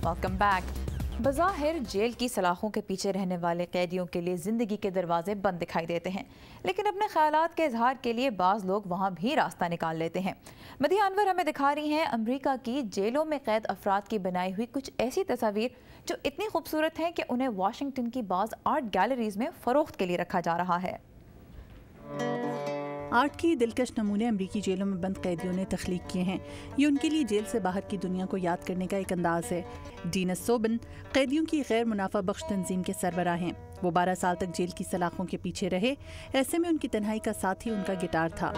Welcome back. بظاہر jail کی سلاخوں کے پیچھے رہنے والے قیدیوں کے لیے زندگی کے دروازے بند دکھائی دیتے ہیں، لیکن اپنے خیالات کے اظہار کے لیے بعض لوگ وہاں بھی راستہ نکال لیتے ہیں۔ مدیحہ انور ہمیں دکھا رہی ہیں امریکہ کی جیلوں میں قید افراد کی بنائی ہوئی کچھ ایسی تصاویر جو اتنی خوبصورت ہیں کہ انہیں واشنگٹن کی بعض آرٹ گیلریز میں فروخت کے لیے رکھا جا رہا ہے۔ آرٹ کی دلکش نمونے امریکی جیلوں میں بند قیدیوں نے تخلیق کیے ہیں۔ یہ ان کے لیے جیل سے باہر کی دنیا کو یاد کرنے کا ایک انداز ہے۔ ڈینس سوبن قیدیوں کی غیر منافع بخش تنظیم کے سربراہ ہیں۔ وہ 12 سال تک جیل کی سلاخوں کے پیچھے رہے، ایسے میں ان کی تنہائی کا ساتھی ان کا گٹار تھا۔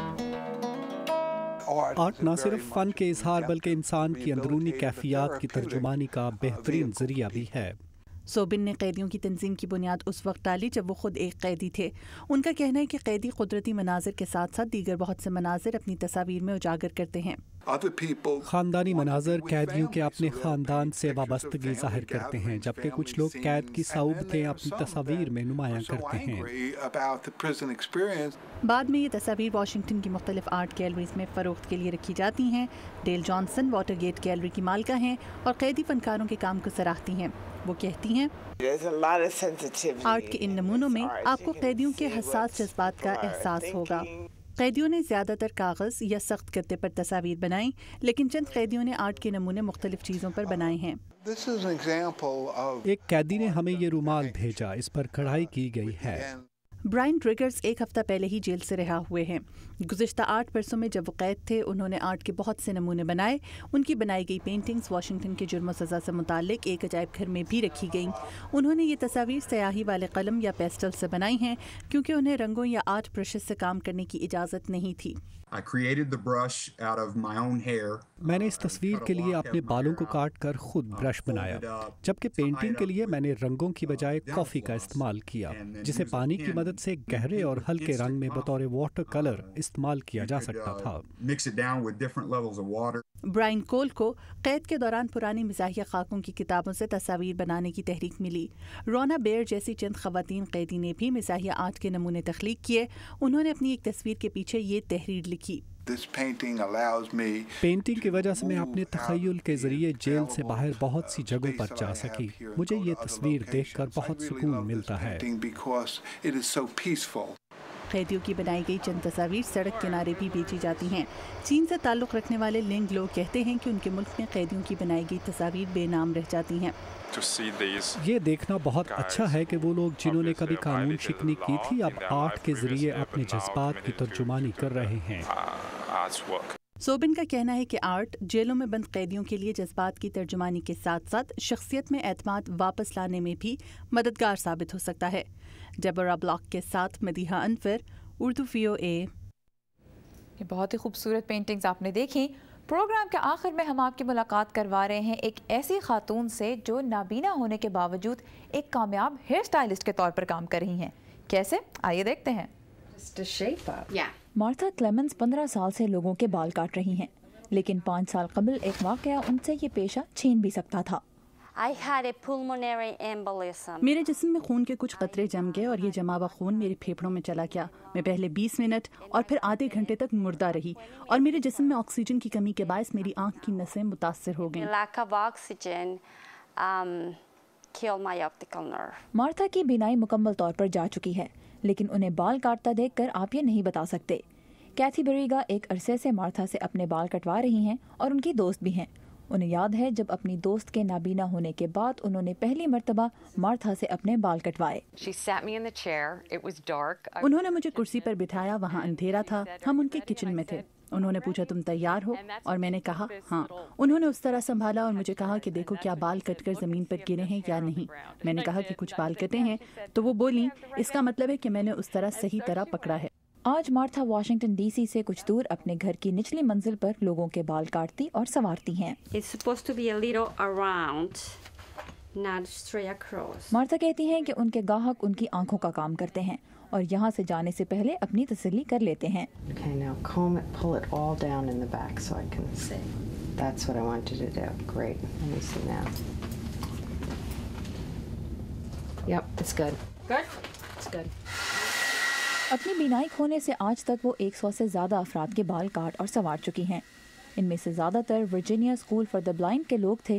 آرٹ نہ صرف فن کے اظہار بلکہ انسان کی اندرونی کیفیات کی ترجمانی کا بہترین ذریعہ بھی ہے۔ سوبن نے قیدیوں کی تنظیم کی بنیاد اس وقت ڈالی جب وہ خود ایک قیدی تھے۔ ان کا کہنا ہے کہ قیدی قدرتی مناظر کے ساتھ ساتھ دیگر بہت سے مناظر اپنی تصاویر میں اجاگر کرتے ہیں۔ خاندانی مناظر قیدیوں کے اپنے خاندان سے وابستگی ظاہر کرتے ہیں، جبکہ کچھ لوگ قید کی صعوبتیں اپنی تصاویر میں نمایاں کرتے ہیں۔ بعد میں یہ تصاویر واشنگٹن کی مختلف آرٹ گیلریز میں فروخت کے لیے رکھی جاتی ہیں۔ Dale Johnson Watergate gallery کی مالکہ ہیں اور قیدی فنکاروں کے کام کو سراہتی ہیں۔ وہ کہتی ہیں آرٹ کے ان نمونوں میں آپ کو قیدیوں کے حساس جذبات کا احساس ہوگا۔ قیدیوں نے زیادہ تر کاغذ یا سخت گتے پر تصاویر بنائیں، لیکن چند قیدیوں نے آرٹ کے نمونے مختلف چیزوں پر بنائے ہیں۔ ایک قیدی نے ہمیں یہ رومال بھیجا، اس پر کڑھائی کی گئی ہے۔ برائن ٹریگرز ایک ہفتہ پہلے ہی جیل سے رہا ہوئے ہیں۔ گزشتہ 8 برسوں میں جب وہ قید تھے انہوں نے آرٹ کے بہت سے نمونے بنائے۔ ان کی بنائی گئی پینٹنگز واشنگٹن کے جرم و سزا سے متعلق ایک عجائب گھر میں بھی رکھی گئیں۔ انہوں نے یہ تصاویر سیاہی والے قلم یا پیسٹل سے بنائی ہیں کیونکہ انہیں رنگوں یا آرٹ برشز سے کام کرنے کی اجازت نہیں تھی۔ میں نے اس تصویر کے لیے اپنے بالوں کو کاٹ کر خود برش بنایا، جبکہ پینٹنگ کے لیے میں نے رنگوں کی بجائے کافی کا استعمال کیا، جسے پانی کی مدد سے گہرے اور ہلکے رنگ میں بطور واٹر کلر استعمال کیا جا سکتا تھا۔ برائن کول کو قید کے دوران پرانی مزاحیہ خاکوں کی کتابوں سے تصاویر بنانے کی تحریک ملی۔ رونا بیر جیسی چند خواتین قیدی نے بھی مزاحیہ آرٹ کے نمونے تخلیق کیے۔ انہوں نے اپنی ایک تصویر کے پیچھے یہ تحریر لکھی: پینٹنگ کی وجہ سے میں اپنے تخیل کے ذریعے جیل سے باہر بہت سی جگہوں پر جا سکی۔ مجھے یہ تصویر دیکھ کر بہت سکون ملتا ہے۔ قیدیوں کی بنائی گئی چند تصاویر سڑک کنارے بھی بیچی جاتی ہیں۔ چین سے تعلق رکھنے والے لنگ لوگ کہتے ہیں کہ ان کے ملک میں قیدیوں کی بنائی گئی تصاویر بے نام رہ جاتی ہیں۔ یہ دیکھنا بہت اچھا ہے کہ وہ لوگ جنہوں نے کبھی قانون شکنی کی تھی اب آرٹ کے ذریعے اپنے جذبات کی ترجمانی کر رہے ہیں۔ سوبن کا کہنا ہے کہ آرٹ جیلوں میں بند قیدیوں کے لیے جذبات کی ترجمانی کے ساتھ ساتھ شخصیت میں اعتماد واپس لانے میں بھی مددگار ثابت ہو سکتا ہے۔ ڈیبورا بلاک کے ساتھ مدیحہ انور، اردو VOA۔ یہ بہت ہی خوبصورت پینٹنگز آپ نے دیکھی۔ پروگرام کے آخر میں ہم آپ کی ملاقات کروا رہے ہیں ایک ایسی خاتون سے جو نابینا ہونے کے باوجود ایک کامیاب ہیئر اسٹائلسٹ کے طور پر کام کر رہی ہیں۔ کیسے؟ آئیے دیکھتے ہیں۔ مارتھا کلیمنز 15 سال سے لوگوں کے بال کاٹ رہی ہیں، لیکن 5 سال قبل ایک واقعہ ان سے یہ پیشہ چھین بھی سکتا تھا۔ میرے جسم میں خون کے کچھ قطرے جم گئے اور یہ جمع ہوا خون میرے پھیپھڑوں میں چلا گیا۔ میں پہلے 20 منٹ اور پھر آدھے گھنٹے تک مردہ رہی اور میرے جسم میں آکسیجن کی کمی کے باعث میری آنکھ کی نسیں متاثر ہو گئیں۔ مارتھا کی بینائی مکمل طور پر جا چکی ہے، لیکن انہیں بال کاٹتا دیکھ کر آپ یہ نہیں بتا سکتے۔ کیتھی بریگا ایک عرصے سے مارتھا سے اپنے بال کٹوا رہی ہیں اور ان کی دوست بھی ہیں۔ انہیں یاد ہے جب اپنی دوست کے نابینا ہونے کے بعد انہوں نے پہلی مرتبہ مارتھا سے اپنے بال کٹوائے۔ انہوں نے مجھے کرسی پر بٹھایا، وہاں اندھیرا تھا، ہم ان کے کچن میں تھے۔ انہوں نے پوچھا تم تیار ہو؟ اور میں نے کہا ہاں۔ انہوں نے اس طرح سنبھالا اور مجھے کہا کہ دیکھو کیا بال کٹ کر زمین پر گرے ہیں یا نہیں۔ میں نے کہا کہ کچھ بال کٹے ہیں، تو وہ بولیں اس کا مطلب ہے کہ میں نے اس طرح صحیح طرح پکڑا ہے۔ آج مارتھا واشنگٹن DC سے کچھ دور اپنے گھر کی نچلی منزل پر لوگوں کے بال کاٹتی اور سنوارتی ہیں۔ مارتھا کہتی ہیں کہ ان کے گاہک ان کی آنکھوں کا کام کرتے ہیں اور یہاں سے جانے سے پہلے اپنی تسلی کر لیتے ہیں۔ اپنی بینائی کھونے سے آج تک وہ 100 سے زیادہ افراد کے بال کاٹ اور سنوار چکی ہیں۔ ان میں سے زیادہ تر Virginia school for the blind کے لوگ تھے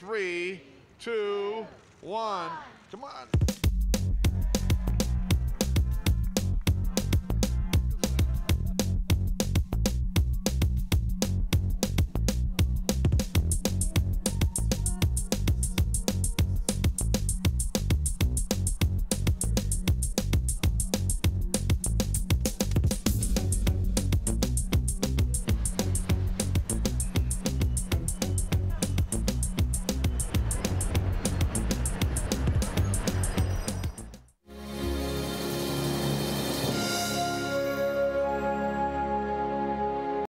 3, 2, 1, come on.